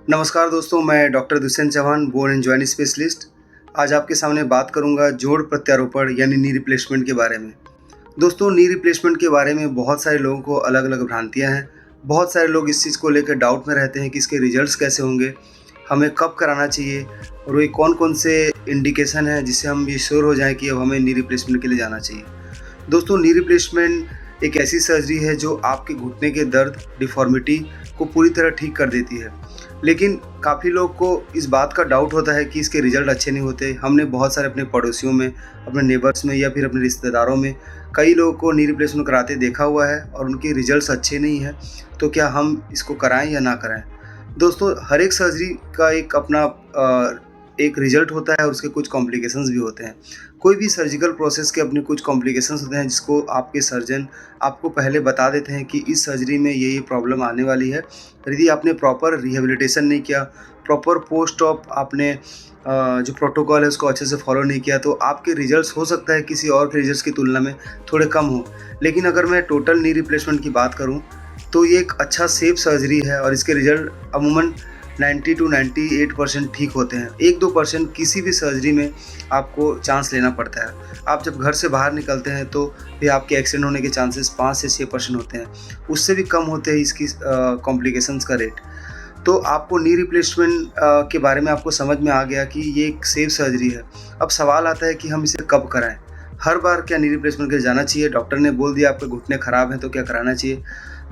नमस्कार दोस्तों, मैं doctor Dushyant Chauhan, bone and joint specialist. आज आपके सामने बात करूंगा जोड़ प्रत्यारोपण यानी नी रिप्लेसमेंट के बारे में। दोस्तों, नी रिप्लेसमेंट के बारे में बहुत सारे लोगों को अलग-अलग भ्रांतियां हैं। बहुत सारे लोग इस चीज़ को लेकर डाउट में रहते हैं कि इसके रिजल्ट्स कैसे होंगे, हमें कब कराना चाहिए और वो कौन-कौन से इंडिकेशन हैं जिससे हम ये श्योर हो जाएँ कि अब हमें नी रिप्लेसमेंट के लिए जाना चाहिए। दोस्तों, नी रिप्लेसमेंट एक ऐसी सर्जरी है जो आपके घुटने के दर्द, डिफ़ॉर्मिटी को पूरी तरह ठीक कर देती है। लेकिन काफ़ी लोग को इस बात का डाउट होता है कि इसके रिज़ल्ट अच्छे नहीं होते। हमने बहुत सारे अपने पड़ोसियों में, अपने नेबर्स में या फिर अपने रिश्तेदारों में कई लोगों को नी रिप्लेसमेंट कराते देखा हुआ है और उनके रिज़ल्ट्स अच्छे नहीं हैं। तो क्या हम इसको कराएँ या ना कराएँ? दोस्तों, हर एक सर्जरी का एक अपना एक रिज़ल्ट होता है और उसके कुछ कॉम्प्लिकेशंस भी होते हैं। कोई भी सर्जिकल प्रोसेस के अपने कुछ कॉम्प्लिकेशंस होते हैं जिसको आपके सर्जन आपको पहले बता देते हैं कि इस सर्जरी में ये प्रॉब्लम आने वाली है। यदि आपने प्रॉपर रिहैबिलिटेशन नहीं किया, प्रॉपर पोस्ट ऑप आपने जो प्रोटोकॉल है उसको अच्छे से फॉलो नहीं किया, तो आपके रिजल्ट्स हो सकता है किसी और के रिजल्ट्स की तुलना में थोड़े कम हो। लेकिन अगर मैं टोटल नी रिप्लेसमेंट की बात करूँ तो ये एक अच्छा सेफ सर्जरी है और इसके रिजल्ट अमूमन 90 टू 98% ठीक होते हैं। 1-2% किसी भी सर्जरी में आपको चांस लेना पड़ता है। आप जब घर से बाहर निकलते हैं तो भी आपके एक्सीडेंट होने के चांसेस 5 से 6% होते हैं। उससे भी कम होते हैं इसकी कॉम्प्लिकेशंस का रेट। तो आपको नी रिप्लेसमेंट के बारे में आपको समझ में आ गया कि ये एक सेफ सर्जरी है। अब सवाल आता है कि हम इसे कब कराएँ? हर बार क्या नी रिप्लेसमेंट के लिए जाना चाहिए? डॉक्टर ने बोल दिया आपके घुटने ख़राब हैं तो क्या कराना चाहिए?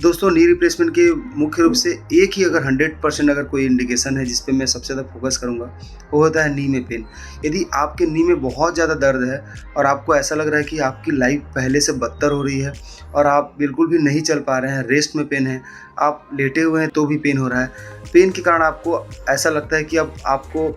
दोस्तों, नी रिप्लेसमेंट के मुख्य रूप से एक ही अगर 100% अगर कोई इंडिकेशन है जिस पे मैं सबसे ज़्यादा फोकस करूँगा, वो होता है नी में पेन। यदि आपके नी में बहुत ज़्यादा दर्द है और आपको ऐसा लग रहा है कि आपकी लाइफ पहले से बदतर हो रही है और आप बिल्कुल भी नहीं चल पा रहे हैं, रेस्ट में पेन है, आप लेटे हुए हैं तो भी पेन हो रहा है, पेन के कारण आपको ऐसा लगता है कि अब आपको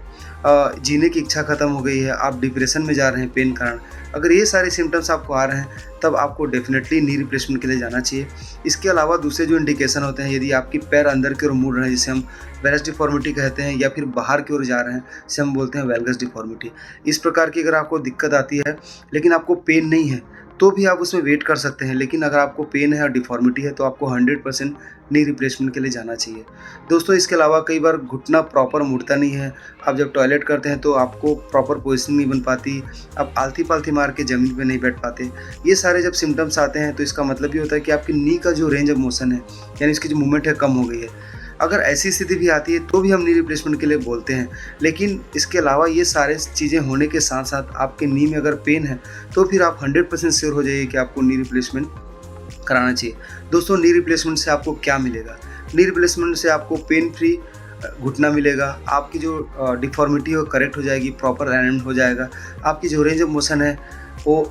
जीने की इच्छा ख़त्म हो गई है, आप डिप्रेशन में जा रहे हैं पेन कारण, अगर ये सारे सिम्टम्स आपको आ रहे हैं तब आपको डेफिनेटली नी रिप्लेसमेंट के लिए जाना चाहिए। इसके अलावा दूसरे जो इंडिकेशन होते हैं, यदि आपकी पैर अंदर की ओर मुड़ रहे हैं जिसे हम वेलस डिफॉर्मिटी कहते हैं, या फिर बाहर की ओर जा रहे हैं जिसे हम बोलते हैं वेलगस डिफॉर्मिटी, इस प्रकार की अगर आपको दिक्कत आती है लेकिन आपको पेन नहीं है तो भी आप उसमें वेट कर सकते हैं। लेकिन अगर आपको पेन है और डिफॉर्मिटी है तो आपको 100% नी रिप्लेसमेंट के लिए जाना चाहिए। दोस्तों, इसके अलावा कई बार घुटना प्रॉपर मुड़ता नहीं है। आप जब टॉयलेट करते हैं तो आपको प्रॉपर पोजीशन नहीं बन पाती, आप आलती-पालती मार के ज़मीन पे नहीं बैठ पाते। ये सारे जब सिम्पटम्स आते हैं तो इसका मतलब ये होता है कि आपकी नी का जो रेंज ऑफ मोशन है, यानी इसकी जो मूवमेंट है, कम हो गई है। अगर ऐसी स्थिति भी आती है तो भी हम नी रिप्लेसमेंट के लिए बोलते हैं। लेकिन इसके अलावा ये सारे चीज़ें होने के साथ-साथ आपके नी में अगर पेन है तो फिर आप 100% श्योर हो जाइए कि आपको नी रिप्लेसमेंट कराना चाहिए। दोस्तों, नी रिप्लेसमेंट से आपको क्या मिलेगा? नी रिप्लेसमेंट से आपको पेन फ्री घुटना मिलेगा, आपकी जो डिफ़ॉर्मिटी है वो करेक्ट हो जाएगी, प्रॉपर अलाइनमेंट हो जाएगा, आपकी जो रेंज ऑफ मोशन है वो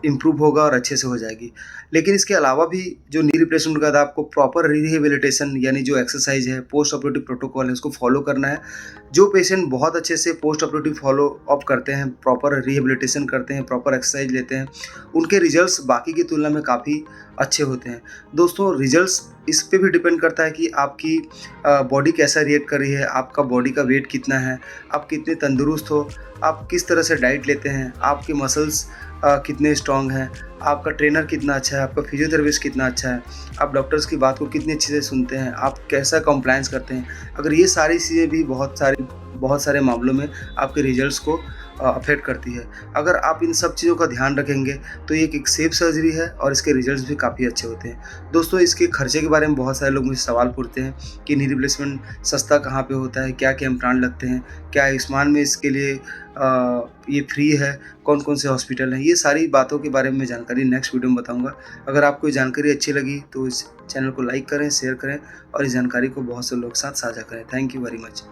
इम्प्रूव होगा और अच्छे से हो जाएगी। लेकिन इसके अलावा भी जो नी रिप्लेसमेंट के बाद आपको प्रॉपर रिहैबिलिटेशन यानी जो एक्सरसाइज है, पोस्ट ऑपरेटिव प्रोटोकॉल है, उसको फॉलो करना है। जो पेशेंट बहुत अच्छे से पोस्ट ऑपरेटिव फॉलो अप करते हैं, प्रॉपर रिहैबिलिटेशन करते हैं, प्रॉपर एक्सरसाइज लेते हैं, उनके रिजल्ट्स बाकी की तुलना में काफ़ी अच्छे होते हैं। दोस्तों, रिजल्ट्स इस पे भी डिपेंड करता है कि आपकी बॉडी कैसा रिएक्ट कर रही है, आपका बॉडी का वेट कितना है, आप कितने तंदुरुस्त हो, आप किस तरह से डाइट लेते हैं, आपके मसल्स कितने स्ट्रॉन्ग हैं, आपका ट्रेनर कितना अच्छा है, आपका फिजियोथेरेपिस्ट कितना अच्छा है, आप डॉक्टर्स की बात को कितनी अच्छे से सुनते हैं, आप कैसा कंप्लायंस करते हैं। अगर ये सारी चीज़ें भी बहुत सारे मामलों में आपके रिजल्ट्स को अफेक्ट करती है। अगर आप इन सब चीज़ों का ध्यान रखेंगे तो ये एक सेफ सर्जरी है और इसके रिजल्ट्स भी काफ़ी अच्छे होते हैं। दोस्तों, इसके खर्चे के बारे में बहुत सारे लोग मुझे सवाल पूछते हैं कि नी रिप्लेसमेंट सस्ता कहाँ पे होता है, क्या-क्या इम्प्लांट लगते हैं, क्या आयुष्मान में इसके लिए ये फ्री है, कौन-कौन से हॉस्पिटल हैं। ये सारी बातों के बारे में मैं जानकारी नेक्स्ट वीडियो में बताऊँगा। अगर आपको ये जानकारी अच्छी लगी तो इस चैनल को लाइक करें, शेयर करें और इस जानकारी को बहुत से लोग के साथ साझा करें। Thank you very much.